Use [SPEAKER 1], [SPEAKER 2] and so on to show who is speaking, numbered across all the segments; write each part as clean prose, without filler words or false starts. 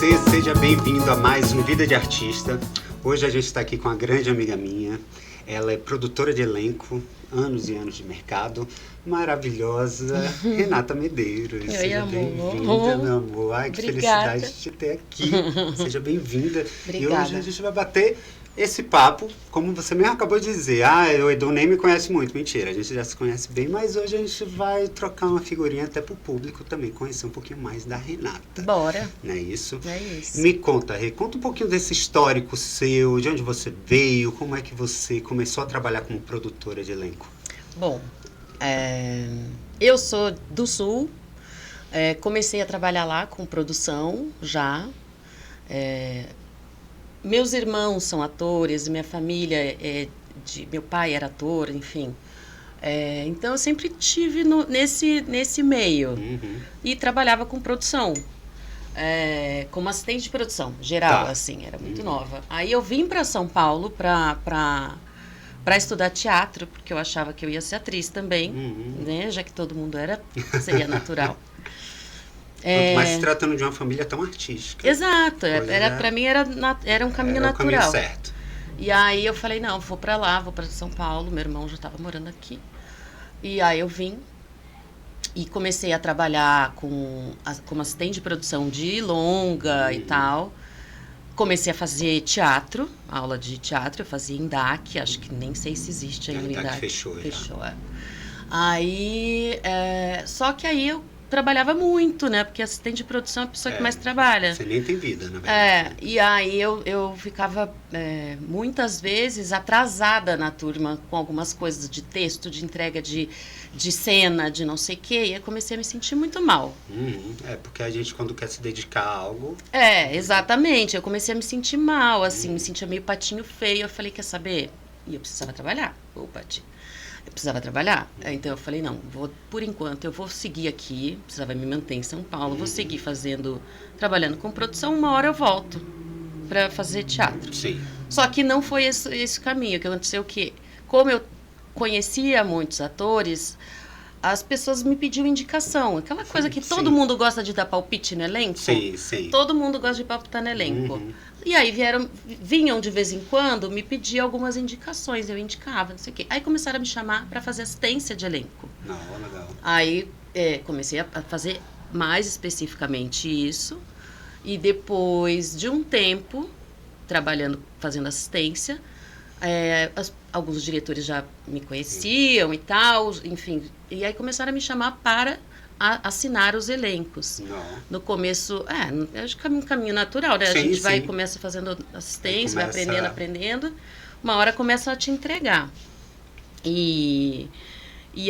[SPEAKER 1] você, seja bem-vindo a mais um Vida de Artista. Hoje a gente está aqui com uma grande amiga minha. Ela é produtora de elenco, anos e anos de mercado, maravilhosa, Renata Medeiros. Seja bem-vinda, meu amor. Ai, que
[SPEAKER 2] Obrigada.
[SPEAKER 1] felicidade de te ter aqui. Seja bem-vinda. E
[SPEAKER 2] Obrigada.
[SPEAKER 1] hoje a gente vai bater esse papo, como você mesmo acabou de dizer. O Edu nem me conhece muito. Mentira, a gente já se conhece bem, mas hoje a gente vai trocar uma figurinha até pro público também conhecer um pouquinho mais da Renata.
[SPEAKER 2] Bora.
[SPEAKER 1] Não é isso?
[SPEAKER 2] É isso.
[SPEAKER 1] Me conta, Rê, conta um pouquinho desse histórico seu, de onde você veio, como é que você começou a trabalhar como produtora de elenco.
[SPEAKER 2] Bom, eu sou do Sul, comecei a trabalhar lá com produção já. Meus irmãos são atores, minha família meu pai era ator, enfim. Então eu sempre tive nesse meio.
[SPEAKER 1] Uhum.
[SPEAKER 2] E trabalhava com produção. Como assistente de produção, geral,
[SPEAKER 1] Tá.
[SPEAKER 2] assim, era muito nova. Aí eu vim para São Paulo para estudar teatro, porque eu achava que eu ia ser atriz também, né? Já que todo mundo seria natural.
[SPEAKER 1] Mas se tratando de uma família tão artística.
[SPEAKER 2] Exato,
[SPEAKER 1] Pois
[SPEAKER 2] para mim era um caminho
[SPEAKER 1] era
[SPEAKER 2] natural.
[SPEAKER 1] o caminho certo.
[SPEAKER 2] E aí eu falei, não, vou para lá, vou para São Paulo, meu irmão já estava morando aqui. E aí eu vim e comecei a trabalhar como assistente de produção de longa e tal. Comecei a fazer teatro, aula de teatro, eu fazia em DAC, acho que nem sei se existe ainda em DAC.
[SPEAKER 1] Fechou já.
[SPEAKER 2] Fechou, Aí, só que aí eu trabalhava muito, né? Porque assistente de produção é a pessoa que mais trabalha.
[SPEAKER 1] Você nem tem vida, na verdade.
[SPEAKER 2] E aí eu ficava muitas vezes atrasada na turma com algumas coisas de texto, de entrega de cena, de não sei o quê, e eu comecei a me sentir muito mal.
[SPEAKER 1] Porque a gente, quando quer se dedicar a algo...
[SPEAKER 2] Exatamente. Eu comecei a me sentir mal, assim, me sentia meio patinho feio. Eu falei, quer saber? E eu precisava trabalhar. Eu precisava trabalhar. Então eu falei, não, por enquanto eu vou seguir aqui, precisava me manter em São Paulo, vou seguir trabalhando com produção, uma hora eu volto para fazer teatro.
[SPEAKER 1] Sim.
[SPEAKER 2] Só que não foi esse o caminho. O que aconteceu que, como eu conhecia muitos atores, as pessoas me pediam indicação. Aquela coisa que todo mundo gosta de dar palpite no elenco.
[SPEAKER 1] Sim, sim.
[SPEAKER 2] Todo mundo gosta de palpitar no elenco. E aí vinham de vez em quando me pedir algumas indicações. Eu indicava, não sei o quê. Aí começaram a me chamar para fazer assistência de elenco.
[SPEAKER 1] Não, legal.
[SPEAKER 2] Aí comecei a fazer mais especificamente isso. E depois de um tempo trabalhando, fazendo assistência, alguns diretores já me conheciam e tal, enfim. E aí começaram a me chamar para assinar os elencos.
[SPEAKER 1] Não.
[SPEAKER 2] No começo, acho que é um caminho natural, né?
[SPEAKER 1] Sim,
[SPEAKER 2] a gente
[SPEAKER 1] sim.
[SPEAKER 2] começa fazendo assistência, vai aprendendo. Uma hora começa a te entregar. E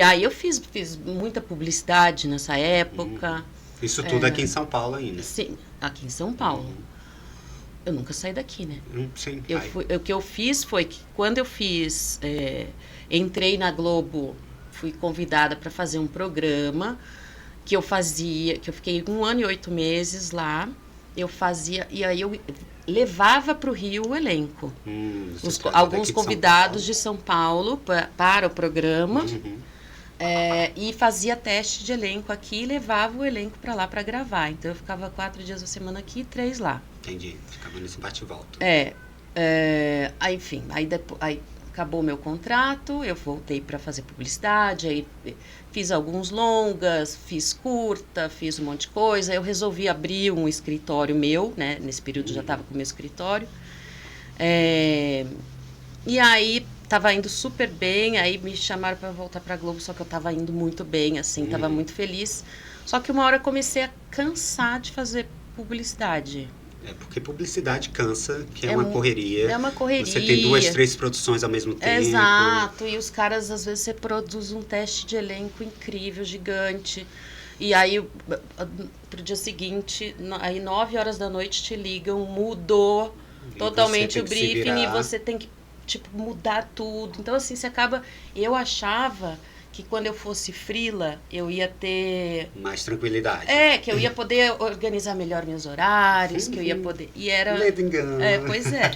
[SPEAKER 2] aí eu fiz muita publicidade nessa época.
[SPEAKER 1] Isso tudo aqui em São Paulo ainda.
[SPEAKER 2] Sim, aqui em São Paulo. Eu nunca saí daqui, né?
[SPEAKER 1] Sim.
[SPEAKER 2] O que eu fiz foi que quando eu entrei na Globo, fui convidada para fazer um programa que eu fiquei 1 ano e 8 meses lá, eu fazia, e aí eu levava para o Rio o elenco. Alguns convidados de São Paulo para o programa, e fazia teste de elenco aqui e levava o elenco para lá para gravar. Então eu ficava 4 dias da semana aqui e 3 lá.
[SPEAKER 1] Entendi, ficava nesse bate e volta.
[SPEAKER 2] Aí, enfim, aí acabou o meu contrato, eu voltei para fazer publicidade, aí fiz alguns longas, fiz curta, fiz um monte de coisa. Eu resolvi abrir um escritório meu, né? Nesse período eu já estava com o meu escritório. E aí estava indo super bem, aí me chamaram para voltar para a Globo, só que eu estava indo muito bem, assim, estava muito feliz. Só que uma hora eu comecei a cansar de fazer publicidade.
[SPEAKER 1] Porque publicidade cansa, que é uma correria.
[SPEAKER 2] É uma correria.
[SPEAKER 1] Você tem 2, 3 produções ao mesmo tempo.
[SPEAKER 2] Exato, e os caras, às vezes, você produz um teste de elenco incrível, gigante. E aí, pro dia seguinte, aí 9 horas da noite te ligam, mudou totalmente o briefing e você tem que, mudar tudo. Então, assim, você acaba... Eu achava que quando eu fosse freela, eu ia ter...
[SPEAKER 1] mais tranquilidade.
[SPEAKER 2] Que eu ia poder organizar melhor meus horários, que eu ia poder... E era...
[SPEAKER 1] Ledo engano.
[SPEAKER 2] Pois é.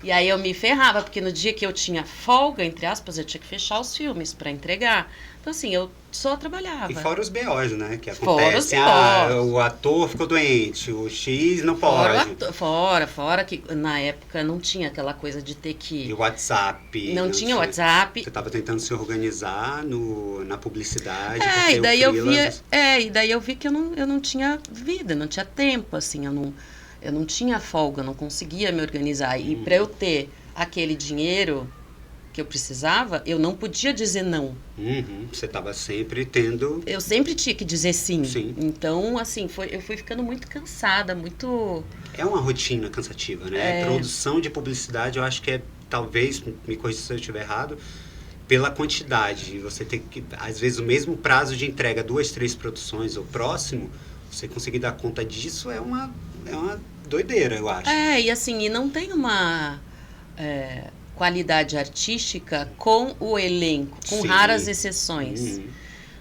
[SPEAKER 2] E aí eu me ferrava, porque no dia que eu tinha folga, entre aspas, eu tinha que fechar os filmes para entregar. Então, assim, eu só trabalhava.
[SPEAKER 1] E fora os BOs, né? Que
[SPEAKER 2] Fora os
[SPEAKER 1] acontecem. O ator ficou doente, o X não pode.
[SPEAKER 2] Fora que na época não tinha aquela coisa de ter que...
[SPEAKER 1] E o WhatsApp.
[SPEAKER 2] Não tinha WhatsApp.
[SPEAKER 1] Você estava tentando se organizar na publicidade.
[SPEAKER 2] E daí eu vi que eu não tinha vida, não tinha tempo, assim, eu não tinha folga, eu não conseguia me organizar. E para eu ter aquele dinheiro que eu precisava, eu não podia dizer não.
[SPEAKER 1] Você estava sempre tendo...
[SPEAKER 2] Eu sempre tinha que dizer sim.
[SPEAKER 1] Sim.
[SPEAKER 2] Então, assim, eu fui ficando muito cansada, muito...
[SPEAKER 1] É uma rotina cansativa, né? Produção de publicidade, eu acho que talvez, me corrija se eu estiver errado, pela quantidade. Você tem que, às vezes, o mesmo prazo de entrega, 2, 3 produções ou próximo, você conseguir dar conta disso é uma doideira, eu acho.
[SPEAKER 2] E assim, e não tem uma... qualidade artística com o elenco, com raras exceções.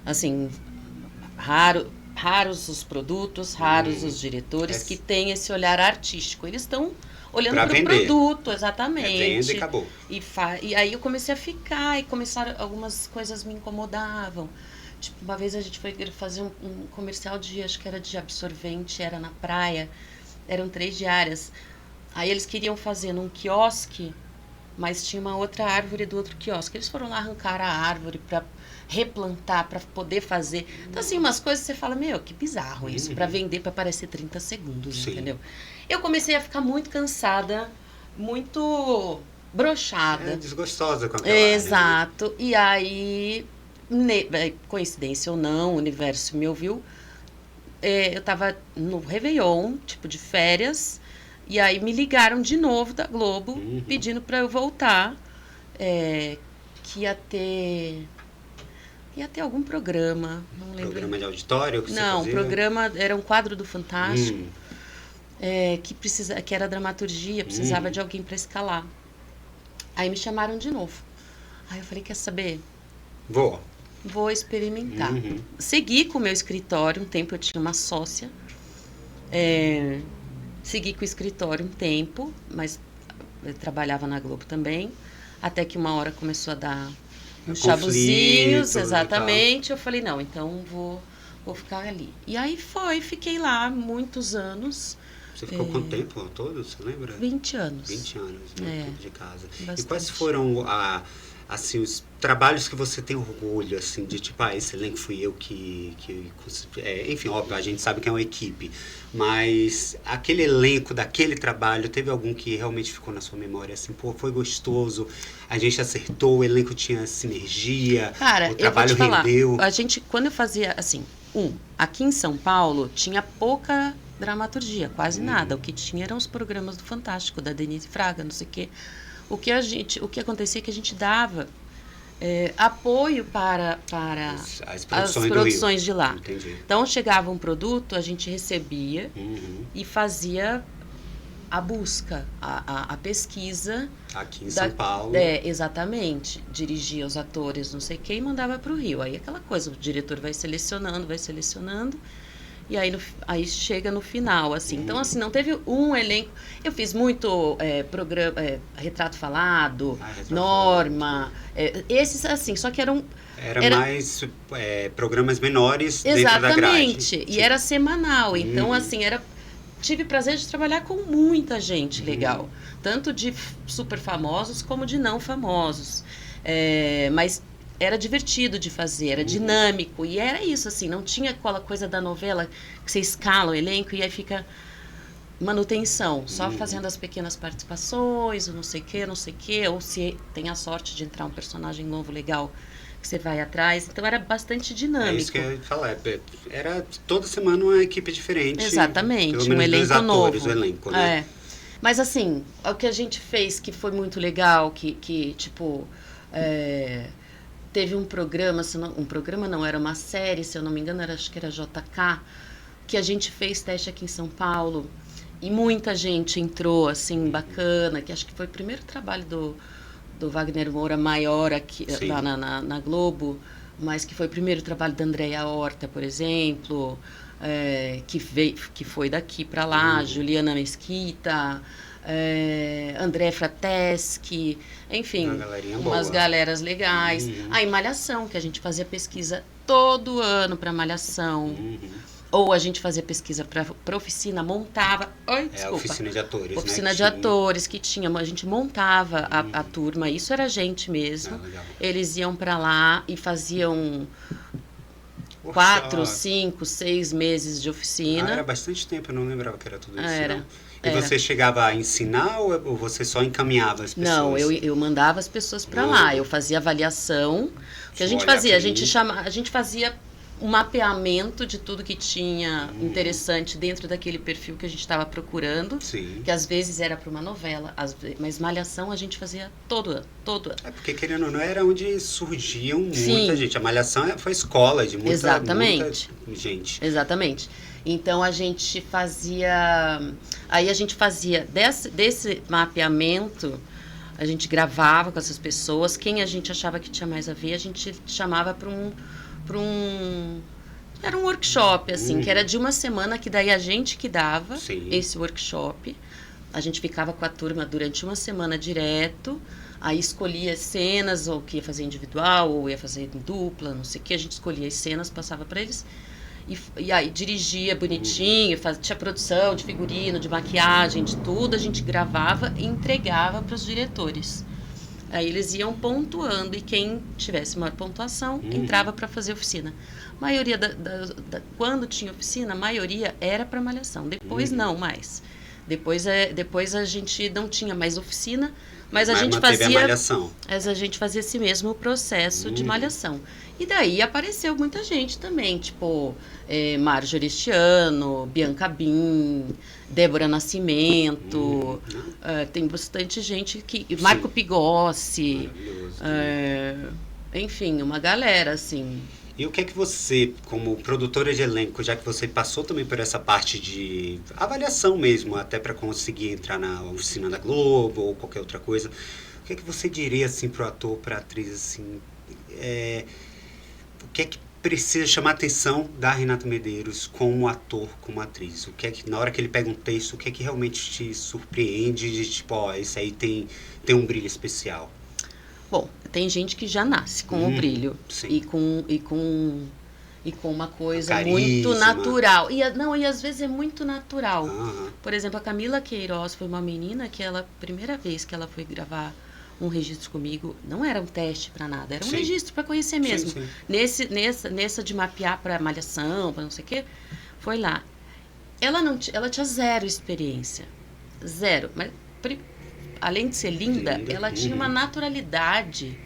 [SPEAKER 2] Assim, raros os produtos, raros os diretores que têm esse olhar artístico. Eles estão olhando para o produto, exatamente.
[SPEAKER 1] Venda e acabou.
[SPEAKER 2] E aí eu comecei a ficar, e começaram, algumas coisas me incomodavam. Tipo, uma vez a gente foi fazer um comercial acho que era de absorvente, era na praia, eram 3 diárias. Aí eles queriam fazer num quiosque, mas tinha uma outra árvore do outro quiosque. Eles foram lá arrancar a árvore para replantar, para poder fazer. Então, assim, umas coisas que você fala, meu, que bizarro isso, para vender, para aparecer 30 segundos, entendeu? Eu comecei a ficar muito cansada, muito broxada.
[SPEAKER 1] Desgostosa com aquela área, né?
[SPEAKER 2] Exato. E aí, coincidência ou não, o universo me ouviu. Eu tava no Réveillon, tipo de férias, e aí me ligaram de novo da Globo, pedindo para eu voltar, que ia ter algum programa, não lembro.
[SPEAKER 1] Programa de auditório que você
[SPEAKER 2] Não,
[SPEAKER 1] fazia?
[SPEAKER 2] Programa, era um quadro do Fantástico, que era dramaturgia, precisava de alguém para escalar. Aí me chamaram de novo. Aí eu falei, quer saber? Vou experimentar. Segui com o meu escritório um tempo, eu tinha uma sócia. Segui com o escritório um tempo, mas eu trabalhava na Globo também, até que uma hora começou a dar uns chabuzinhos, exatamente. Eu falei, não, então vou ficar ali. E aí fiquei lá muitos anos.
[SPEAKER 1] Você ficou quanto tempo todo, você lembra?
[SPEAKER 2] 20 anos.
[SPEAKER 1] 20 anos, né? Tempo de casa.
[SPEAKER 2] Bastante.
[SPEAKER 1] E quais foram assim, os trabalhos que você tem orgulho, assim, de tipo, esse elenco fui eu que enfim, óbvio, a gente sabe que é uma equipe, mas aquele elenco daquele trabalho, teve algum que realmente ficou na sua memória, assim, pô, foi gostoso, a gente acertou, o elenco tinha sinergia,
[SPEAKER 2] cara,
[SPEAKER 1] o trabalho rendeu.
[SPEAKER 2] A gente, quando eu fazia, assim, aqui em São Paulo, tinha pouca dramaturgia, quase nada, o que tinha eram os programas do Fantástico, da Denise Fraga, não sei o quê. O que acontecia é que a gente dava apoio para
[SPEAKER 1] as
[SPEAKER 2] produções de lá.
[SPEAKER 1] Entendi.
[SPEAKER 2] Então, chegava um produto, a gente recebia e fazia a busca, a pesquisa.
[SPEAKER 1] Aqui em São Paulo.
[SPEAKER 2] Exatamente. Dirigia os atores, não sei quem, e mandava para o Rio. Aí aquela coisa, o diretor vai selecionando, e aí chega no final, assim. Então, assim, não teve um elenco. Eu fiz muito programa, Retrato Falado, Norma, esses, assim, só que eram...
[SPEAKER 1] Era mais programas menores dentro da grade.
[SPEAKER 2] Exatamente, e era semanal. Então, assim, tive prazer de trabalhar com muita gente legal. Tanto de super famosos como de não famosos. Mas... era divertido de fazer, era dinâmico. E era isso, assim, não tinha aquela coisa da novela que você escala o elenco e aí fica manutenção, só fazendo as pequenas participações, ou não sei o quê, ou se tem a sorte de entrar um personagem novo, legal, que você vai atrás. Então era bastante dinâmico.
[SPEAKER 1] É isso que eu ia falar. Era toda semana uma equipe diferente.
[SPEAKER 2] Exatamente,
[SPEAKER 1] pelo menos
[SPEAKER 2] um elenco
[SPEAKER 1] atores,
[SPEAKER 2] novo.
[SPEAKER 1] O elenco, né?
[SPEAKER 2] Mas assim, o que a gente fez que foi muito legal, que tipo... teve um programa, era uma série, se eu não me engano, acho que era JK, que a gente fez teste aqui em São Paulo e muita gente entrou, assim, bacana, que acho que foi o primeiro trabalho do Wagner Moura maior aqui, lá na Globo, mas que foi o primeiro trabalho da Andréia Horta, por exemplo, que foi daqui para lá, Juliana Mesquita, André Frateschi, enfim, umas galeras legais. A Malhação, que a gente fazia pesquisa todo ano para Malhação. Ou a gente fazia pesquisa para oficina, montava...
[SPEAKER 1] A oficina de atores,
[SPEAKER 2] oficina de atores que tinha, a gente montava a turma, isso era a gente mesmo. Eles iam para lá e faziam 4, 5, 6 meses de oficina.
[SPEAKER 1] Era bastante tempo, eu não lembrava que era tudo isso. Não. E você chegava a ensinar ou você só encaminhava as pessoas?
[SPEAKER 2] Não, eu mandava as pessoas para lá, eu fazia avaliação. O que a gente fazia? A gente fazia um mapeamento de tudo que tinha interessante dentro daquele perfil que a gente estava procurando.
[SPEAKER 1] Sim.
[SPEAKER 2] Que às vezes era para uma novela, mas Malhação a gente fazia todo ano.
[SPEAKER 1] Porque querendo ou não, era onde surgiam muita gente. A Malhação foi escola de muita gente.
[SPEAKER 2] Exatamente. Então a gente fazia... Aí a gente fazia desse mapeamento, a gente gravava com essas pessoas. Quem a gente achava que tinha mais a ver, a gente chamava para um era um workshop, assim, que era de uma semana, que daí a gente que dava esse workshop. A gente ficava com a turma durante uma semana direto, aí escolhia cenas, ou que ia fazer individual, ou ia fazer em dupla, não sei o que. A gente escolhia as cenas, passava para eles, e aí dirigia bonitinho, tinha produção de figurino, de maquiagem, de tudo. A gente gravava e entregava para os diretores. Aí eles iam pontuando e quem tivesse maior pontuação entrava para fazer oficina. A maioria quando tinha oficina, a maioria era para Malhação. Depois não mais. Depois a gente não tinha mais oficina, mas a gente fazia esse mesmo processo de Malhação. E daí apareceu muita gente também, tipo Marjorie este Ano, Bianca Bin, Débora Nascimento, tem bastante gente que... Marco Pigossi, enfim, uma galera, assim.
[SPEAKER 1] E o que é que você, como produtora de elenco, já que você passou também por essa parte de avaliação mesmo, até para conseguir entrar na oficina da Globo ou qualquer outra coisa, o que é que você diria assim pro ator, pra atriz, assim, o que é que precisa chamar a atenção da Renata Medeiros como ator, como atriz? O que é que, na hora que ele pega um texto, o que é que realmente te surpreende de tipo, esse aí tem um brilho especial?
[SPEAKER 2] Bom, tem gente que já nasce com o brilho e com uma coisa muito natural. E às vezes é muito natural. Por exemplo, a Camila Queiroz foi uma menina que primeira vez que ela foi gravar um registro comigo, não era um teste para nada, era um registro para conhecer mesmo. Nessa de mapear para Malhação, para não sei o quê, foi lá. Ela tinha zero experiência. Zero. Mas além de ser linda, ela tinha uma naturalidade.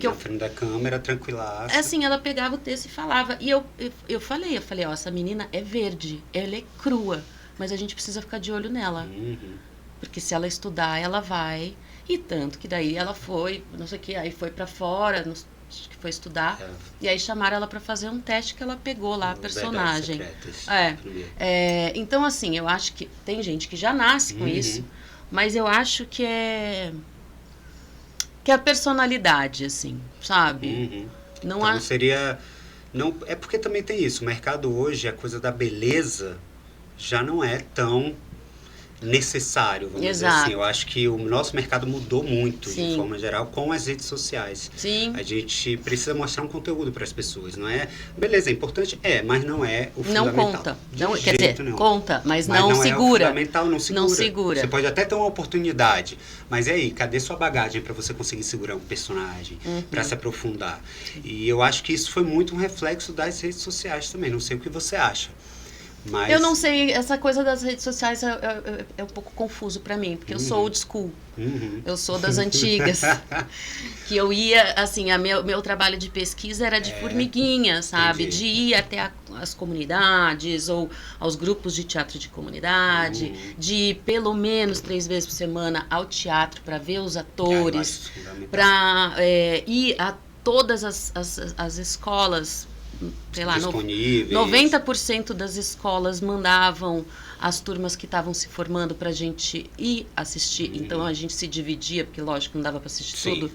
[SPEAKER 1] Na frente da câmera, tranquilaça.
[SPEAKER 2] Assim, ela pegava o texto e falava. E eu falei, essa menina é verde, ela é crua, mas a gente precisa ficar de olho nela. Porque se ela estudar, ela vai. E tanto que daí ela foi, não sei o que, aí foi pra fora, acho que foi estudar. E aí chamaram ela pra fazer um teste que ela pegou lá, a personagem. Então, assim, eu acho que tem gente que já nasce com isso. Mas eu acho que é a personalidade, assim, sabe?
[SPEAKER 1] Então seria... Não, é porque também tem isso. O mercado hoje, a coisa da beleza já não é tão necessário, vamos dizer assim. Eu acho que o nosso mercado mudou muito, de forma geral, com as redes sociais. A gente precisa mostrar um conteúdo para as pessoas, não é? Beleza, é importante? mas não é o fundamental.
[SPEAKER 2] Não conta. Quer dizer, conta, mas não segura.
[SPEAKER 1] É o fundamental, não segura. Você pode até ter uma oportunidade, mas e aí, cadê sua bagagem para você conseguir segurar um personagem, para se aprofundar? E eu acho que isso foi muito um reflexo das redes sociais também. Não sei o que você acha. Mas...
[SPEAKER 2] Eu não sei, essa coisa das redes sociais é um pouco confuso pra mim, porque eu sou old school, eu sou das antigas, que eu ia, assim, meu trabalho de pesquisa era de formiguinha, sabe, de ir até as comunidades ou aos grupos de teatro de comunidade, de ir pelo menos 3 vezes por semana ao teatro para ver os atores, para ir a todas as escolas, sei lá, 90% das escolas mandavam as turmas que estavam se formando pra gente ir assistir. Então a gente se dividia, porque lógico não dava para assistir tudo.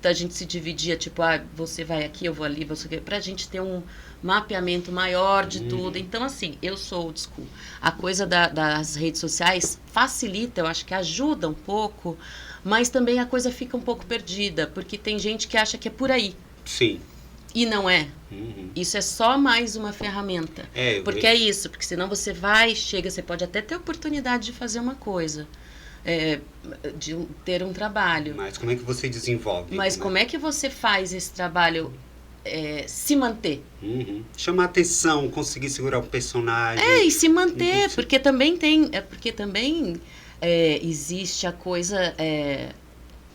[SPEAKER 2] a gente se dividia, tipo, você vai aqui, eu vou ali, pra gente ter um mapeamento maior de tudo. Então, assim, eu sou old school. A coisa das redes sociais facilita, eu acho que ajuda um pouco, mas também a coisa fica um pouco perdida, porque tem gente que acha que é por aí.
[SPEAKER 1] Sim.
[SPEAKER 2] E não é. Isso é só mais uma ferramenta. Porque é isso, porque senão você chega, você pode até ter oportunidade de fazer uma coisa, de ter um trabalho.
[SPEAKER 1] Mas como é que você desenvolve?
[SPEAKER 2] Mas como é que você faz esse trabalho se manter?
[SPEAKER 1] Chamar atenção, conseguir segurar o personagem.
[SPEAKER 2] E se manter, porque também existe a coisa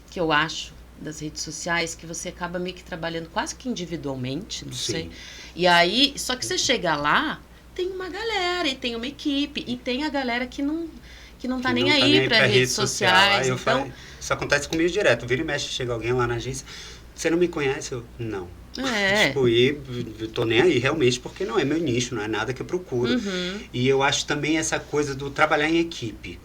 [SPEAKER 2] que eu acho das redes sociais, que você acaba meio que trabalhando quase que individualmente, não sei. E aí, só que você chega lá, tem uma galera, e tem uma equipe, e tem a galera que não tá nem aí para redes sociais. Então,
[SPEAKER 1] isso acontece comigo direto. Vira e mexe, chega alguém lá na agência, você não me conhece? Eu, não. Tipo, e eu tô nem aí, realmente, porque não é meu nicho, não é nada que eu procuro. E eu acho também essa coisa do trabalhar em equipe.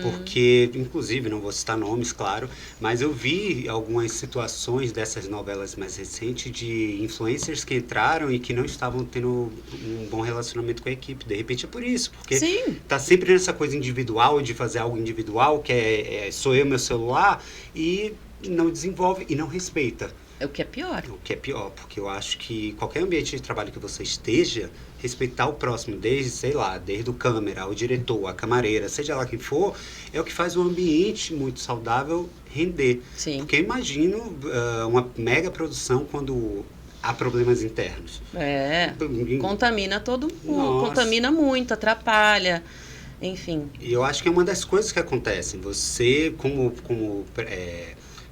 [SPEAKER 1] Porque, inclusive, não vou citar nomes, claro, mas eu vi algumas situações dessas novelas mais recentes de influencers que entraram e que não estavam tendo um bom relacionamento com a equipe. De repente é por isso, porque tá sempre nessa coisa individual, de fazer algo individual, que sou eu, meu celular, e não desenvolve e não respeita.
[SPEAKER 2] É o que é pior.
[SPEAKER 1] O que é pior, porque eu acho que qualquer ambiente de trabalho que você esteja, respeitar o próximo, desde o câmera, o diretor, a camareira, seja lá quem for, é o que faz um ambiente muito saudável render.
[SPEAKER 2] Sim.
[SPEAKER 1] Porque eu imagino uma mega produção quando há problemas internos.
[SPEAKER 2] Contamina todo mundo, contamina muito, atrapalha, enfim.
[SPEAKER 1] E eu acho que é uma das coisas que acontecem. Você, como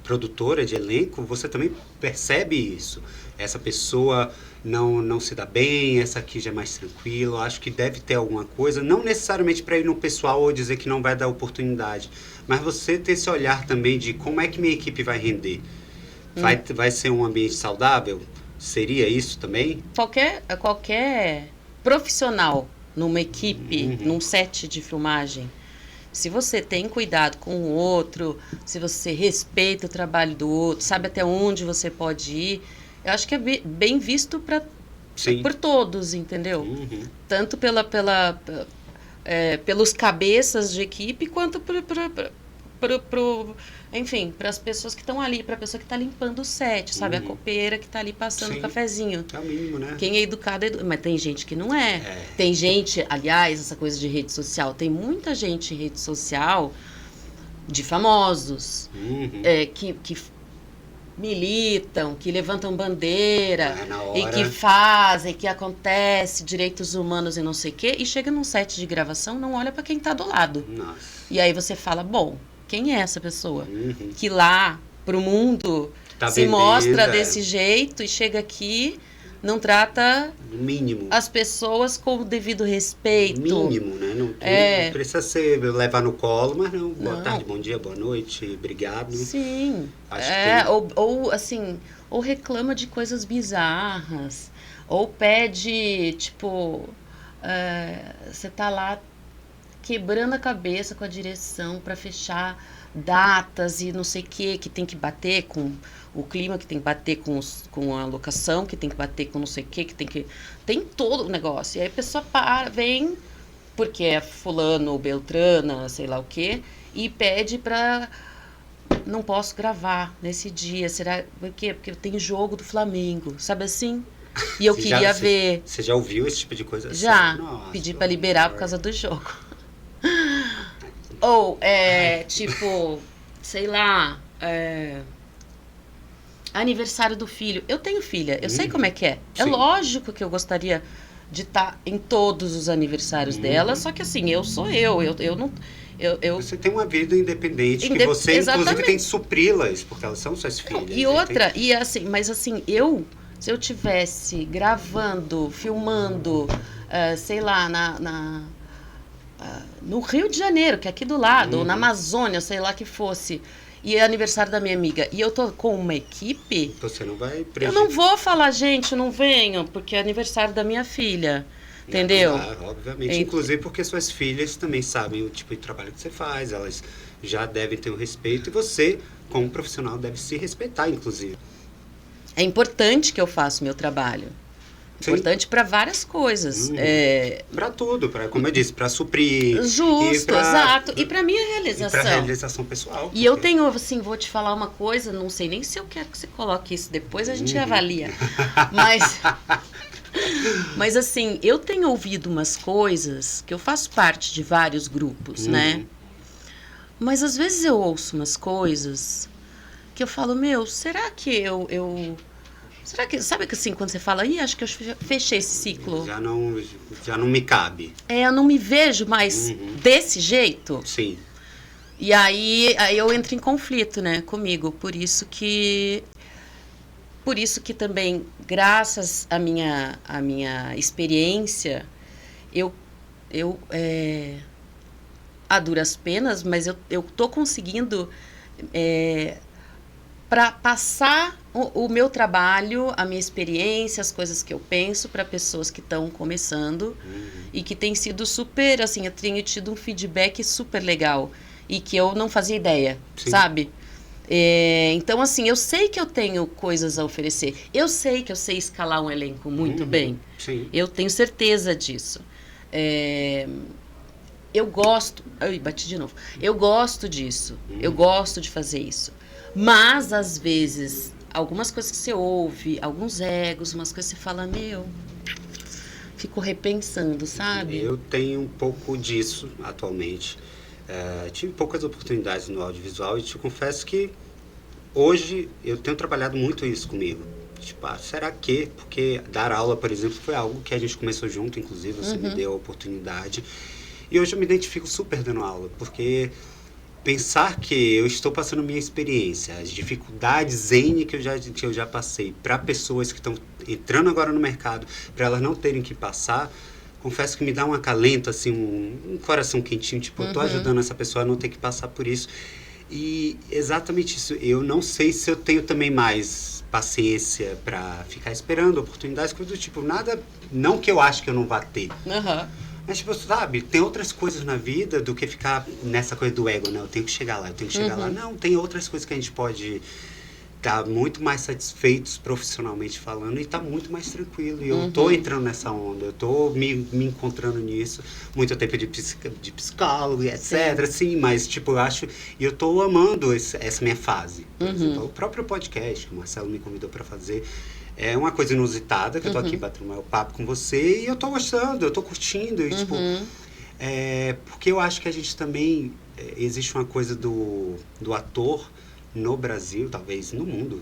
[SPEAKER 1] produtora de elenco, você também percebe isso. Essa pessoa não se dá bem, essa aqui já é mais tranquila. Eu acho que deve ter alguma coisa, não necessariamente para ir no pessoal ou dizer que não vai dar oportunidade, mas você ter esse olhar também de como é que minha equipe vai render. Vai ser um ambiente saudável? Seria isso também?
[SPEAKER 2] Qualquer profissional numa equipe, num set de filmagem, se você tem cuidado com o outro, se você respeita o trabalho do outro, sabe até onde você pode ir, eu acho que é bem visto por todos, entendeu? Tanto pelos cabeças de equipe, quanto enfim, para as pessoas que estão ali, para a pessoa que está limpando o set, sabe? A copeira que está ali passando o cafezinho.
[SPEAKER 1] É o mínimo, né?
[SPEAKER 2] Quem é educado, mas tem gente que não é. Tem gente, aliás, essa coisa de rede social, tem muita gente em rede social de famosos que militam, que levantam bandeira e que fazem, que acontece direitos humanos e não sei o quê, e chega num set de gravação, não olha para quem está do lado.
[SPEAKER 1] Nossa.
[SPEAKER 2] E aí você fala, bom, quem é essa pessoa? Que lá pro mundo se mostra desse jeito e chega aqui, não trata
[SPEAKER 1] mínimo
[SPEAKER 2] as pessoas com o devido respeito.
[SPEAKER 1] Mínimo, né? Não precisa ser levar no colo, mas não. Boa tarde, bom dia, boa noite, obrigado.
[SPEAKER 2] Sim. Ou reclama de coisas bizarras, ou pede, tipo, você tá lá quebrando a cabeça com a direção para fechar datas e não sei o que tem que bater com o clima, que tem que bater com a locação, que tem que bater com não sei o que tem que... Tem todo o negócio. E aí a pessoa vem, porque é fulano, beltrana, sei lá o quê, e pede pra... Não posso gravar nesse dia. Será... Por quê? Porque tem jogo do Flamengo, sabe assim? E eu queria ver.
[SPEAKER 1] Você já ouviu esse tipo de coisa?
[SPEAKER 2] Já. Pedi pra liberar por causa do jogo. Ou, tipo, sei lá, aniversário do filho. Eu tenho filha, eu sei como é que é. É lógico que eu gostaria de estar em todos os aniversários dela, só que assim, eu sou eu não...
[SPEAKER 1] Você tem uma vida independente que você, inclusive, tem que supri-las, porque elas são suas filhas.
[SPEAKER 2] E outra, mas assim, se eu tivesse gravando, filmando, sei lá, no Rio de Janeiro, que é aqui do lado, ou na Amazônia, sei lá que fosse, e é aniversário da minha amiga, e eu tô com uma equipe...
[SPEAKER 1] Você não vai prejudicar.
[SPEAKER 2] Eu não vou falar, gente, não venho, porque é aniversário da minha filha, entendeu?
[SPEAKER 1] Claro, obviamente. Inclusive porque suas filhas também sabem o tipo de trabalho que você faz, elas já devem ter um respeito, e você como profissional, deve se respeitar, inclusive.
[SPEAKER 2] É importante que eu faça o meu trabalho. Importante para várias coisas.
[SPEAKER 1] Para tudo, como eu disse, para suprir.
[SPEAKER 2] Justo, exato. E para minha realização.
[SPEAKER 1] E para realização pessoal.
[SPEAKER 2] E eu tenho, assim, vou te falar uma coisa, não sei nem se eu quero que você coloque isso depois, a gente avalia. Mas assim, eu tenho ouvido umas coisas, que eu faço parte de vários grupos, né? Mas às vezes eu ouço umas coisas que eu falo, será que será que, sabe que assim, quando você fala, acho que eu fechei esse ciclo.
[SPEAKER 1] Já não me cabe.
[SPEAKER 2] Eu não me vejo mais desse jeito.
[SPEAKER 1] Sim.
[SPEAKER 2] E aí eu entro em conflito, né, comigo. Por isso que também, graças à minha experiência, eu a duras penas, mas eu tô conseguindo para passar o meu trabalho, a minha experiência, as coisas que eu penso para pessoas que estão começando e que tem sido super, assim, eu tenho tido um feedback super legal e que eu não fazia ideia, sabe? Então, assim, eu sei que eu tenho coisas a oferecer. Eu sei que eu sei escalar um elenco muito bem.
[SPEAKER 1] Sim.
[SPEAKER 2] Eu tenho certeza disso. Eu gosto... Ai, bati de novo. Eu gosto disso. Eu gosto de fazer isso. Mas, às vezes, algumas coisas que você ouve, alguns egos, umas coisas que você fala, fico repensando, sabe?
[SPEAKER 1] Eu tenho um pouco disso atualmente. Tive poucas oportunidades no audiovisual e te confesso que hoje eu tenho trabalhado muito isso comigo. Tipo, será que... Porque dar aula, por exemplo, foi algo que a gente começou junto, inclusive, você me deu a oportunidade. E hoje eu me identifico super dando aula, porque pensar que eu estou passando minha experiência, as dificuldades N que eu já passei para pessoas que estão entrando agora no mercado, para elas não terem que passar, confesso que me dá um acalento, assim, um coração quentinho, tipo, eu estou ajudando essa pessoa a não ter que passar por isso. E exatamente isso, eu não sei se eu tenho também mais paciência para ficar esperando oportunidades, coisas do tipo, nada, não que eu acho que eu não vá ter. Mas, tipo, sabe, tem outras coisas na vida do que ficar nessa coisa do ego, né? Eu tenho que chegar lá, eu tenho que chegar lá. Não, tem outras coisas que a gente pode estar muito mais satisfeitos profissionalmente falando e tá muito mais tranquilo. E eu tô entrando nessa onda, eu tô me encontrando nisso. Muito tempo de psicólogo e etc. Sim, mas, tipo, eu acho... E eu tô amando essa minha fase. Por exemplo, o próprio podcast que o Marcelo me convidou para fazer... É uma coisa inusitada, que eu tô aqui batendo meu papo com você e eu tô gostando, eu tô curtindo. E, tipo, porque eu acho que a gente também... existe uma coisa do ator no Brasil, talvez no mundo,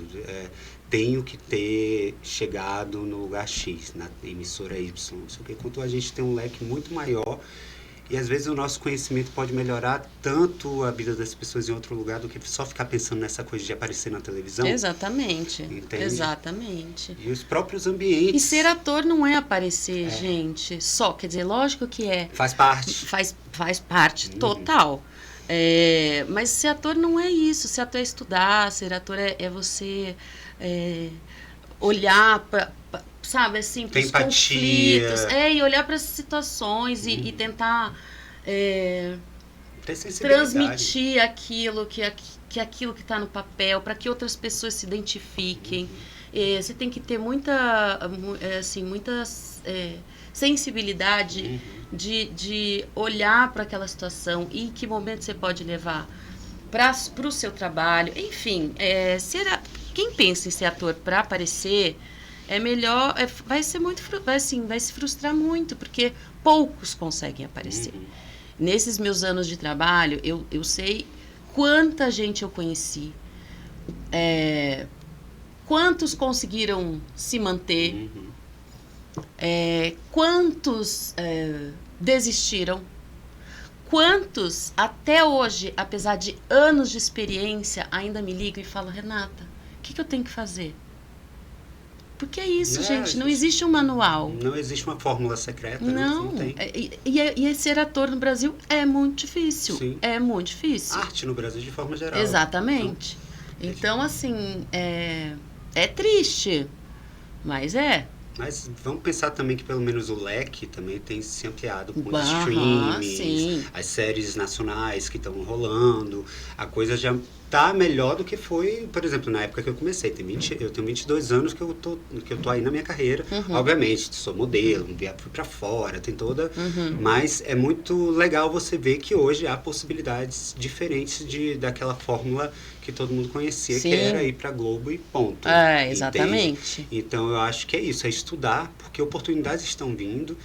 [SPEAKER 1] tenho que ter chegado no lugar X, na emissora Y. Não sei o que, enquanto a gente tem um leque muito maior e às vezes o nosso conhecimento pode melhorar tanto a vida das pessoas em outro lugar do que só ficar pensando nessa coisa de aparecer na televisão.
[SPEAKER 2] Exatamente.
[SPEAKER 1] Entende?
[SPEAKER 2] Exatamente.
[SPEAKER 1] E os próprios ambientes.
[SPEAKER 2] E ser ator não é aparecer, gente, só. Quer dizer, lógico que é.
[SPEAKER 1] Faz parte.
[SPEAKER 2] Faz parte, total. Mas ser ator não é isso. Ser ator é estudar, ser ator é você olhar para... Sabe, assim, para os conflitos. E olhar para as situações e tentar transmitir aquilo que está no papel, para que outras pessoas se identifiquem. Você tem que ter muita sensibilidade de olhar para aquela situação e em que momento você pode levar para o seu trabalho. Enfim, quem pensa em ser ator para aparecer... é melhor, vai se frustrar muito, porque poucos conseguem aparecer. Nesses meus anos de trabalho, eu sei quanta gente eu conheci, quantos conseguiram se manter, quantos desistiram, quantos até hoje, apesar de anos de experiência, ainda me ligam e falam, Renata, o que eu tenho que fazer? Porque é isso, gente. Não existe um manual.
[SPEAKER 1] Não existe uma fórmula secreta.
[SPEAKER 2] Não tem. E ser ator no Brasil é muito difícil.
[SPEAKER 1] Sim.
[SPEAKER 2] É muito difícil.
[SPEAKER 1] Arte no Brasil de forma geral.
[SPEAKER 2] Exatamente. Então, assim, é triste. Mas
[SPEAKER 1] Mas vamos pensar também que pelo menos o leque também tem se ampliado com os streams, as séries nacionais que estão rolando. A coisa já tá melhor do que foi, por exemplo, na época que eu comecei. Eu tenho 22 anos que eu tô aí na minha carreira. Obviamente, sou modelo, fui pra fora, tem toda... Mas é muito legal você ver que hoje há possibilidades diferentes daquela fórmula que todo mundo conhecia,
[SPEAKER 2] Sim.
[SPEAKER 1] que era ir pra Globo e ponto.
[SPEAKER 2] Exatamente.
[SPEAKER 1] Entende? Então, eu acho que é isso, é estudar, porque oportunidades estão vindo.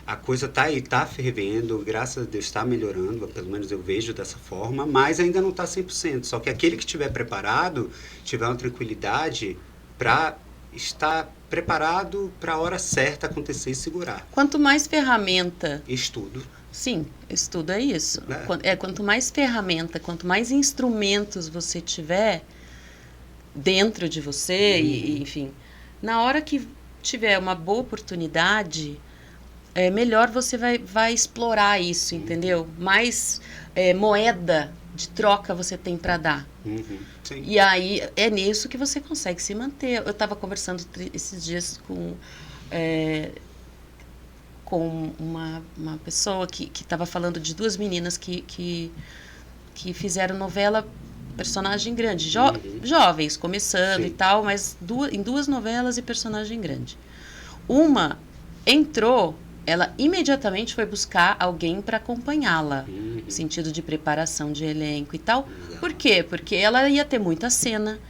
[SPEAKER 1] A coisa tá aí, tá fervendo, graças a Deus está melhorando, pelo menos eu vejo dessa forma, mas ainda não está 100%. Só que aquele que estiver preparado, tiver uma tranquilidade para estar preparado para a hora certa acontecer e segurar.
[SPEAKER 2] Quanto mais ferramenta...
[SPEAKER 1] Estudo.
[SPEAKER 2] Sim, estudo é isso. Quanto mais ferramenta, quanto mais instrumentos você tiver dentro de você, e, enfim, na hora que tiver uma boa oportunidade... melhor você vai explorar isso, entendeu? Mais moeda de troca você tem para dar.
[SPEAKER 1] Sim.
[SPEAKER 2] E aí é nisso que você consegue se manter. Eu estava conversando esses dias com uma pessoa que estava falando de duas meninas que fizeram novela, personagem grande, jovens, começando. Sim. E tal, mas em duas novelas e personagem grande. Uma entrou... Ela imediatamente foi buscar alguém para acompanhá-la, no sentido de preparação de elenco e tal. Por quê? Porque ela ia ter muita cena,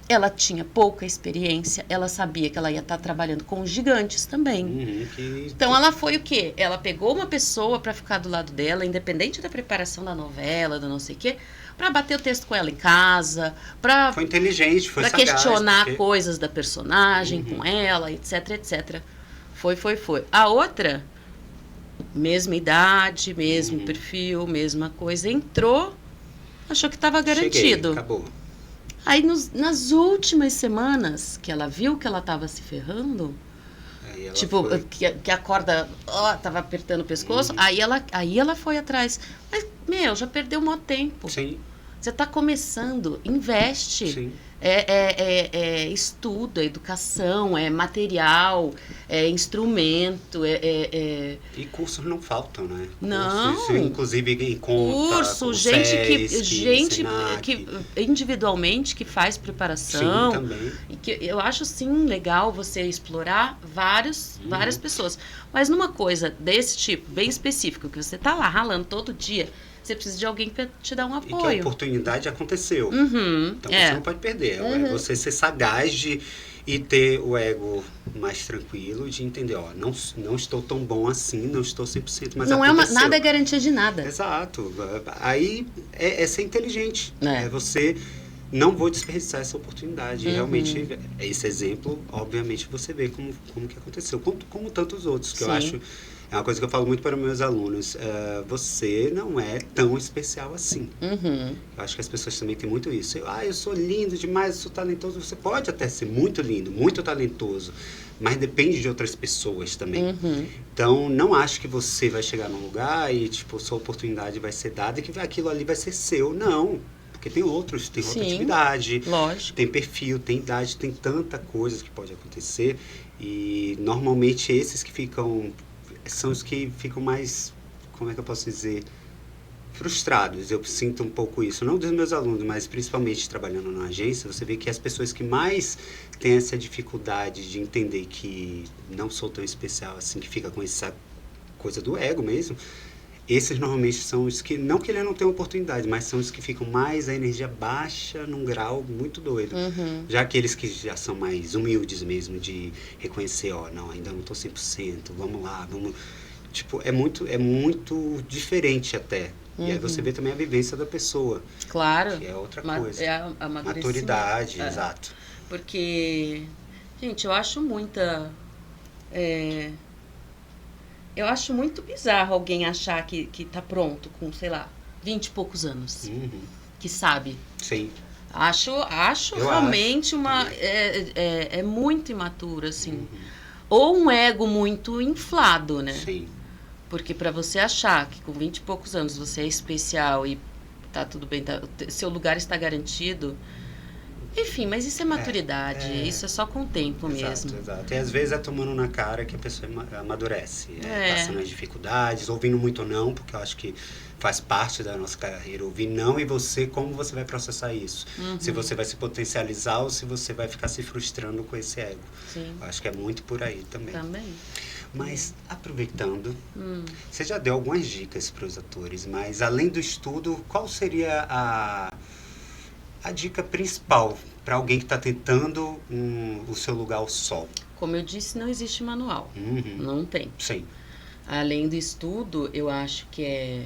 [SPEAKER 2] ela tinha pouca experiência, ela sabia que ela ia estar trabalhando com gigantes também. Então ela foi o quê? Ela pegou uma pessoa para ficar do lado dela, independente da preparação da novela, do não sei o quê, para bater o texto com ela em casa,
[SPEAKER 1] foi inteligente, foi
[SPEAKER 2] sagaz, para questionar coisas da personagem com ela, etc, etc. Foi. A outra, mesma idade, mesmo perfil, mesma coisa, entrou, achou que estava garantido.
[SPEAKER 1] Cheguei, acabou.
[SPEAKER 2] Aí nas últimas semanas que ela viu que ela estava se ferrando, tipo, que a corda estava apertando o pescoço, aí ela foi atrás. Mas, já perdeu um maior tempo.
[SPEAKER 1] Sim.
[SPEAKER 2] Você está começando, investe.
[SPEAKER 1] Sim.
[SPEAKER 2] Estudo, é educação, é material, é instrumento,
[SPEAKER 1] E cursos não faltam, né?
[SPEAKER 2] Não.
[SPEAKER 1] Cursos, inclusive em conta,
[SPEAKER 2] curso, gente que individualmente que faz preparação.
[SPEAKER 1] Sim, também.
[SPEAKER 2] E que eu acho sim legal você explorar várias pessoas. Mas numa coisa desse tipo, bem específico, que você tá lá ralando todo dia, você precisa de alguém para te dar um apoio.
[SPEAKER 1] E que a oportunidade aconteceu. Então você não pode perder. É você ser sagaz e ter o ego mais tranquilo, de entender, não estou tão bom assim, não estou 100%, mas
[SPEAKER 2] não
[SPEAKER 1] aconteceu.
[SPEAKER 2] Nada é garantia de nada.
[SPEAKER 1] Exato. Aí é ser inteligente. É você... Não vou desperdiçar essa oportunidade. Realmente, esse exemplo, obviamente, você vê como que aconteceu. Como tantos outros, que eu acho... É uma coisa que eu falo muito para meus alunos. Você não é tão especial assim. Eu acho que as pessoas também têm muito isso. Eu sou lindo demais, eu sou talentoso. Você pode até ser muito lindo, muito talentoso, mas depende de outras pessoas também. Então, não acho que você vai chegar num lugar e, tipo, sua oportunidade vai ser dada e que aquilo ali vai ser seu. Não. Porque tem outros, tem outra atividade,
[SPEAKER 2] lógico.
[SPEAKER 1] Tem perfil, tem idade, tem tanta coisa que pode acontecer. E, normalmente, esses que são os que ficam mais, como é que eu posso dizer, frustrados. Eu sinto um pouco isso, não dos meus alunos, mas principalmente trabalhando na agência, você vê que as pessoas que mais têm essa dificuldade de entender que não sou tão especial assim, que fica com essa coisa do ego mesmo, esses normalmente são os que, não que eles não tenham oportunidade, mas são os que ficam mais a energia baixa num grau muito doido. Já aqueles que já são mais humildes mesmo, de reconhecer, não, ainda não estou 100%, vamos lá, vamos... Tipo, é muito diferente até. E aí você vê também a vivência da pessoa.
[SPEAKER 2] Claro.
[SPEAKER 1] Que é outra coisa.
[SPEAKER 2] É a
[SPEAKER 1] maturidade, exato.
[SPEAKER 2] Porque, gente, eu acho eu acho muito bizarro alguém achar que tá pronto com, sei lá, 20 e poucos anos. Que sabe.
[SPEAKER 1] Sim.
[SPEAKER 2] Acho realmente é muito imaturo, assim. Ou um ego muito inflado, né?
[SPEAKER 1] Sim.
[SPEAKER 2] Porque para você achar que com 20 e poucos anos você é especial e tá tudo bem, seu lugar está garantido, Enfim, mas isso é maturidade, isso é só com o tempo mesmo.
[SPEAKER 1] Exato. E às vezes é tomando na cara que a pessoa amadurece. Passando as dificuldades, ouvindo muito não, porque eu acho que faz parte da nossa carreira. Ouvir não e você, como você vai processar isso? Se você vai se potencializar ou se você vai ficar se frustrando com esse ego.
[SPEAKER 2] Sim.
[SPEAKER 1] Eu acho que é muito por aí também.
[SPEAKER 2] Também.
[SPEAKER 1] Mas, aproveitando, você já deu algumas dicas para os atores, mas além do estudo, qual seria a dica principal para alguém que está tentando o seu lugar ao sol?
[SPEAKER 2] Como eu disse, não existe manual. Não tem.
[SPEAKER 1] Sim.
[SPEAKER 2] Além do estudo, eu acho que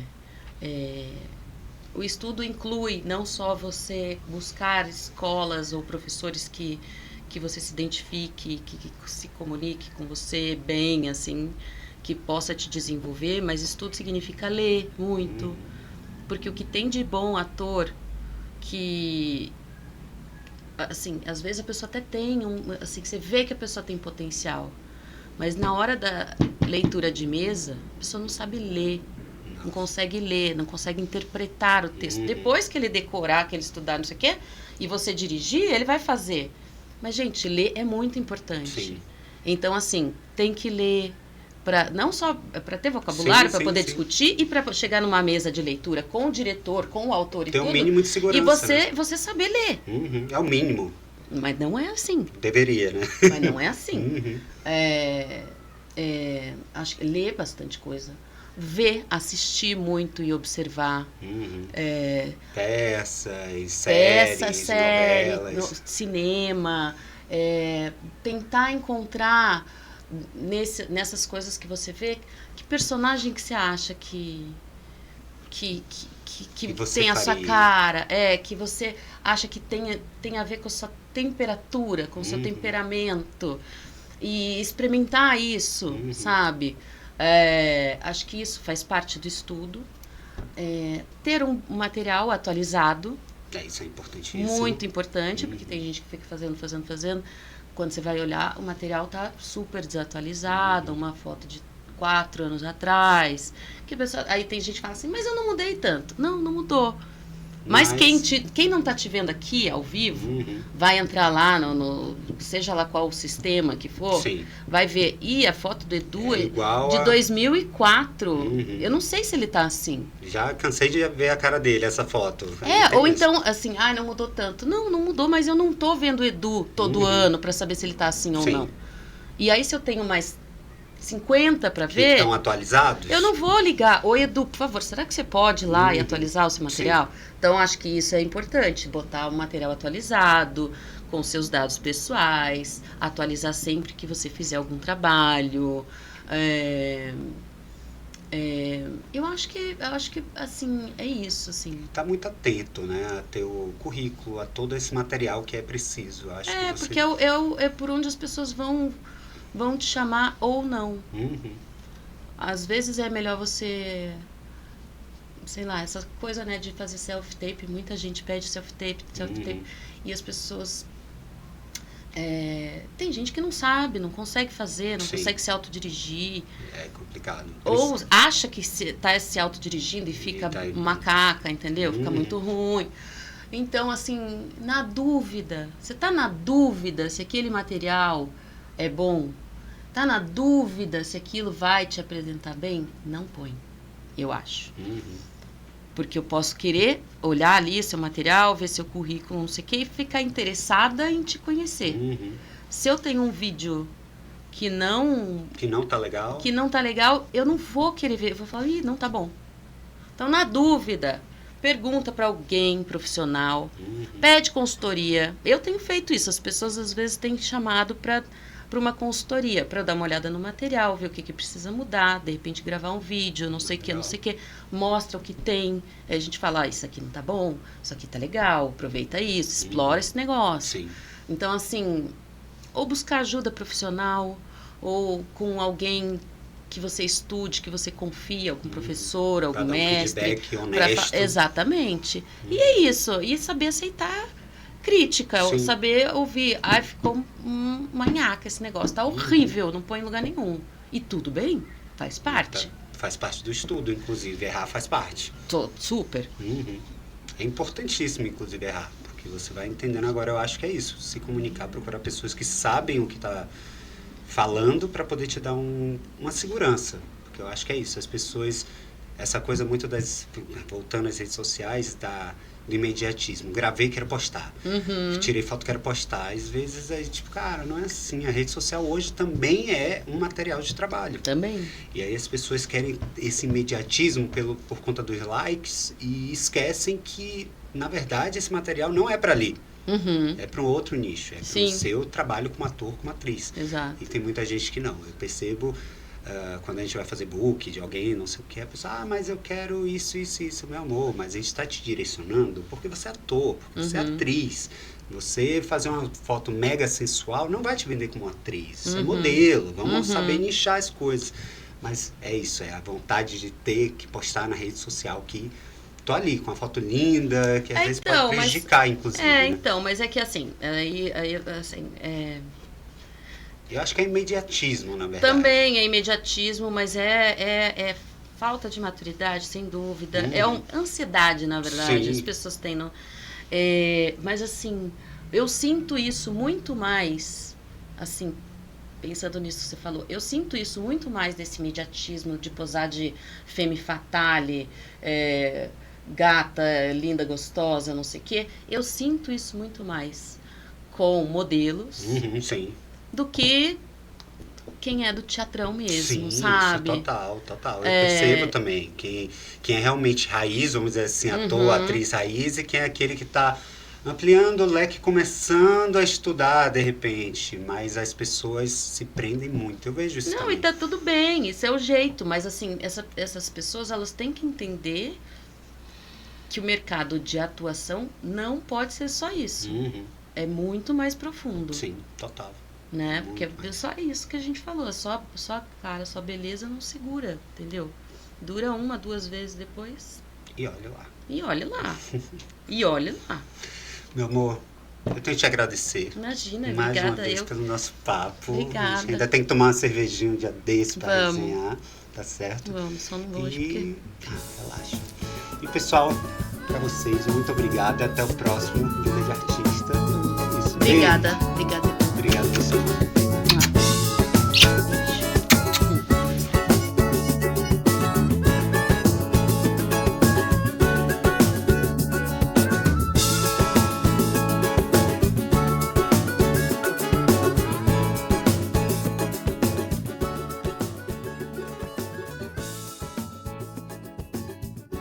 [SPEAKER 2] o estudo inclui não só você buscar escolas ou professores que você se identifique, que se comunique com você bem, assim, que possa te desenvolver, mas estudo significa ler muito. Porque o que tem de bom ator que, assim, às vezes a pessoa até tem assim, você vê que a pessoa tem potencial, mas na hora da leitura de mesa, a pessoa não sabe ler, não consegue ler, não consegue interpretar o texto. Depois que ele decorar, que ele estudar, não sei o quê, e você dirigir, ele vai fazer. Mas, gente, ler é muito importante.
[SPEAKER 1] Sim.
[SPEAKER 2] Então, assim, tem que ler não só para ter vocabulário, para poder discutir e para chegar numa mesa de leitura com o diretor, com o autor e tudo.
[SPEAKER 1] Tem um mínimo de segurança.
[SPEAKER 2] E você saber ler.
[SPEAKER 1] É o mínimo.
[SPEAKER 2] Mas não é assim.
[SPEAKER 1] Deveria, né?
[SPEAKER 2] Mas não é assim. Acho que ler bastante coisa. Ver, assistir muito e observar.
[SPEAKER 1] Peças, séries, novelas.
[SPEAKER 2] Cinema. Tentar encontrar nessas coisas que você vê, que personagem que você acha que tem a sua cara, que você acha que tem a ver com a sua temperatura, com o seu temperamento, e experimentar isso, sabe? Acho que isso faz parte do estudo. Ter um material atualizado.
[SPEAKER 1] Isso é importantíssimo.
[SPEAKER 2] Muito importante, porque tem gente que fica fazendo. Quando você vai olhar, o material está super desatualizado, uma foto de 4 anos atrás. Aí tem gente que fala assim, mas eu não mudei tanto. Não mudou. Mas quem não está te vendo aqui, ao vivo, vai entrar lá, seja lá qual o sistema que for, vai ver. E a foto do Edu é de 2004. Eu não sei se ele está assim.
[SPEAKER 1] Já cansei de ver a cara dele, essa foto.
[SPEAKER 2] Ou então, assim, não mudou tanto. Não mudou, mas eu não tô vendo o Edu todo ano para saber se ele está assim ou não. E aí, se eu tenho mais 50 para ver...
[SPEAKER 1] Estão atualizados?
[SPEAKER 2] Eu não vou ligar. Oi, Edu, por favor, será que você pode ir lá e atualizar o seu material? Então, acho que isso é importante, botar o material atualizado, com seus dados pessoais, atualizar sempre que você fizer algum trabalho. Eu acho que, assim, é isso, assim.
[SPEAKER 1] Tá muito atento, né, a teu currículo, a todo esse material que é preciso. Acho que você...
[SPEAKER 2] porque é por onde as pessoas vão te chamar ou não. Às vezes é melhor você, sei lá, essa coisa, né, de fazer self-tape. Muita gente pede self-tape. E as pessoas... tem gente que não sabe, não consegue fazer, não consegue se autodirigir.
[SPEAKER 1] É complicado.
[SPEAKER 2] Ou acha que está se autodirigindo e fica macaca, entendeu? Fica muito ruim. Então, assim, na dúvida, você está na dúvida se aquele material é bom? Tá na dúvida se aquilo vai te apresentar bem? Não põe, eu acho. Porque eu posso querer olhar ali seu material, ver seu currículo, não sei o quê, e ficar interessada em te conhecer. Se eu tenho um vídeo que não
[SPEAKER 1] tá legal,
[SPEAKER 2] eu não vou querer ver, eu vou falar, não tá bom. Então, na dúvida, pergunta para alguém profissional, pede consultoria. Eu tenho feito isso, as pessoas às vezes têm chamado para uma consultoria, para eu dar uma olhada no material, ver o que precisa mudar, de repente gravar um vídeo, não sei o que, mostra o que tem. Aí a gente fala, isso aqui não tá bom, isso aqui tá legal, aproveita isso, explora esse negócio. Então, assim, ou buscar ajuda profissional, ou com alguém que você estude, que você confia, algum professor, algum mestre.
[SPEAKER 1] Feedback honesto.
[SPEAKER 2] Exatamente. E é isso, e saber aceitar crítica, saber ouvir. Ficou manhaca esse negócio, tá horrível, não põe em lugar nenhum. E tudo bem, faz parte.
[SPEAKER 1] Faz parte do estudo, inclusive, errar faz parte.
[SPEAKER 2] Super.
[SPEAKER 1] É importantíssimo, inclusive, errar, porque E você vai entendendo agora, eu acho que é isso. Se comunicar, procurar pessoas que sabem o que tá falando para poder te dar uma segurança. Porque eu acho que é isso. As pessoas... Essa coisa muito voltando às redes sociais, do imediatismo. Gravei, quero postar. Tirei foto, quero postar. Às vezes é tipo, cara, não é assim. A rede social hoje também é um material de trabalho.
[SPEAKER 2] Também.
[SPEAKER 1] E aí as pessoas querem esse imediatismo por conta dos likes e esquecem que, na verdade, esse material não é para ali. É para um outro nicho. É para o seu trabalho como ator, como atriz.
[SPEAKER 2] Exato.
[SPEAKER 1] E tem muita gente que não. Eu percebo... quando a gente vai fazer book de alguém, não sei o que, a pessoa, mas eu quero isso, meu amor, mas a gente está te direcionando porque você é ator, porque você é atriz. Você fazer uma foto mega sensual não vai te vender como atriz, você é modelo, vamos saber nichar as coisas. Mas é isso, é a vontade de ter que postar na rede social que tô ali com uma foto linda, que às vezes pode prejudicar, inclusive. Né?
[SPEAKER 2] Então, mas é que assim,
[SPEAKER 1] eu acho que é imediatismo, na verdade.
[SPEAKER 2] Também é imediatismo, mas é falta de maturidade, sem dúvida. É ansiedade, na verdade,
[SPEAKER 1] Sim.
[SPEAKER 2] as pessoas têm. Não, mas assim, eu sinto isso muito mais, assim, pensando nisso que você falou, eu sinto isso muito mais desse imediatismo de posar de femme fatale, gata, linda, gostosa, não sei o quê. Eu sinto isso muito mais com modelos.
[SPEAKER 1] Sim.
[SPEAKER 2] Do que quem é do teatrão mesmo,
[SPEAKER 1] Sim,
[SPEAKER 2] sabe?
[SPEAKER 1] Isso, total. Eu percebo também quem é realmente raiz, vamos dizer assim, ator, atriz raiz, e quem é aquele que está ampliando o leque, começando a estudar de repente, mas as pessoas se prendem muito, eu vejo isso também.
[SPEAKER 2] E tá tudo bem, isso é o jeito, mas assim, essas pessoas, elas têm que entender que o mercado de atuação não pode ser só isso. É muito mais profundo.
[SPEAKER 1] Sim, total.
[SPEAKER 2] Né? Porque é só isso que a gente falou, só cara, só beleza não segura, entendeu? Dura 1, 2 vezes depois.
[SPEAKER 1] E olha lá.
[SPEAKER 2] E olha lá.
[SPEAKER 1] Meu amor, eu tenho que te agradecer.
[SPEAKER 2] Imagina,
[SPEAKER 1] mais
[SPEAKER 2] obrigada
[SPEAKER 1] uma vez pelo nosso papo.
[SPEAKER 2] Obrigada.
[SPEAKER 1] A gente ainda tem que tomar uma cervejinha um dia desse para resenhar, tá certo?
[SPEAKER 2] Vamos, só não hoje
[SPEAKER 1] relaxa. E pessoal, para vocês, muito obrigado e até o próximo Vida de Artista.
[SPEAKER 2] Obrigada.